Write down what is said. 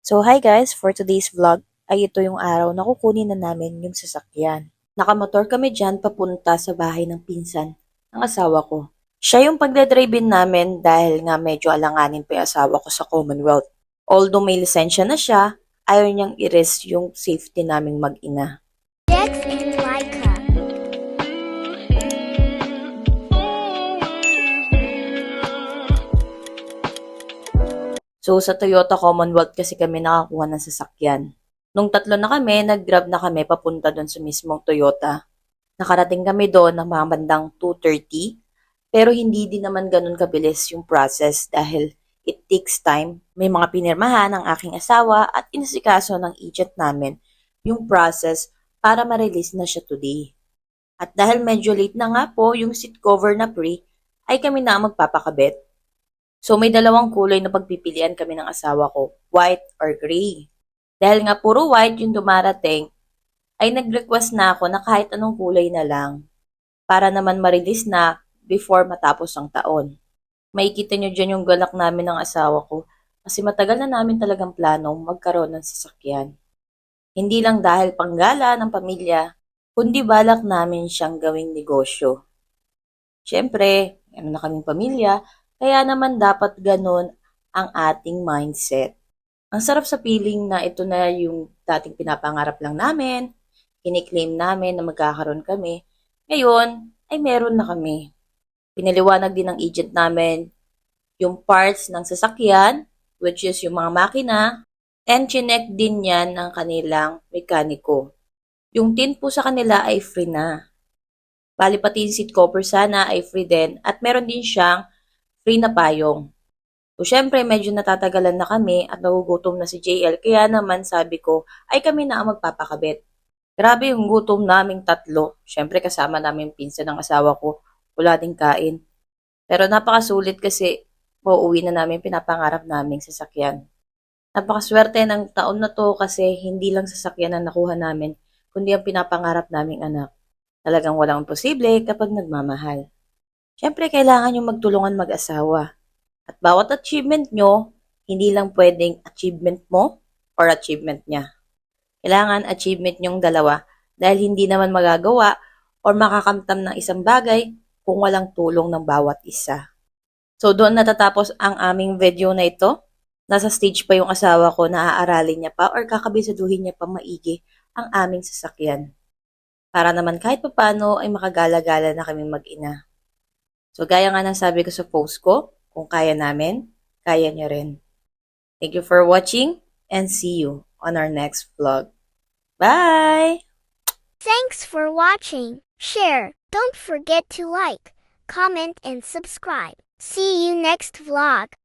So hi guys, for today's vlog ay ito yung araw na kukunin na namin yung sasakyan. Nakamotor kami dyan papunta sa bahay ng pinsan ng asawa ko. Siya yung pagdadrive namin dahil nga medyo alanganin pa yung asawa ko sa Commonwealth. Although may lisensya na siya, ayaw niyang i-risk yung safety naming mag-ina. Dex and Laika. So sa Toyota Commonwealth kasi kami nakakuha ng sasakyan. Nung tatlo na kami, nag-grab na kami papunta doon sa mismong Toyota. Nakarating kami doon ng mga bandang 2:30, pero hindi din naman ganun kabilis yung process dahil it takes time. May mga pinirmahan ng aking asawa at inasikaso ng agent namin yung process para ma-release na siya today. At dahil medyo late na nga po yung seat cover na pre, ay kami na ang magpapakabit. So may dalawang kulay na pagpipilian kami ng asawa ko, white or gray. Dahil nga puro white yung dumarating, ay nag-request na ako na kahit anong kulay na lang para naman ma-release na before matapos ang taon. Makikita nyo dyan yung galak namin ng asawa ko kasi matagal na namin talagang planong magkaroon ng sasakyan. Hindi lang dahil panggala ng pamilya, kundi balak namin siyang gawing negosyo. Siyempre, ano na kaming pamilya, kaya naman dapat ganun ang ating mindset. Ang sarap sa feeling na ito na yung dating pinapangarap lang namin, kiniklaim namin na magkakaroon kami. Ngayon, ay meron na kami. Pinaliwanag din ng agent namin yung parts ng sasakyan, which is yung mga makina, and chinek din yan ng kanilang mekaniko. Yung tin po sa kanila ay free na. Bali pati yung seat cover sana ay free din at meron din siyang free na payong. So, syempre, medyo natatagalan na kami at nagugutom na si JL. Kaya naman sabi ko, ay kami na ang magpapakabit. Grabe yung gutom naming tatlo. Syempre, kasama namin yung pinsan ng asawa ko. Wala ding kain. Pero napakasulit kasi mauuwi na namin pinapangarap naming sasakyan. Napakaswerte ng taon na to kasi hindi lang sasakyan ang nakuha namin, kundi ang pinapangarap naming anak. Talagang walang imposible kapag nagmamahal. Syempre, kailangan yung magtulungan mag-asawa. At bawat achievement nyo, hindi lang pwedeng achievement mo or achievement niya. Kailangan achievement nyong dalawa dahil hindi naman magagawa or makakamtam ng isang bagay kung walang tulong ng bawat isa. So doon natatapos ang aming video na ito. Nasa stage pa yung asawa ko na aaralin niya pa or kakabisaduhin niya pa maigi ang aming sasakyan. Para naman kahit papano ay makagala-gala na kaming mag-ina. So gaya nga ng sabi ko sa post ko, kung kaya namin, kaya niyo rin. Thank you for watching and see you on our next vlog. Bye! Thanks for watching. Share. Don't forget to like, comment, and subscribe. See you next vlog.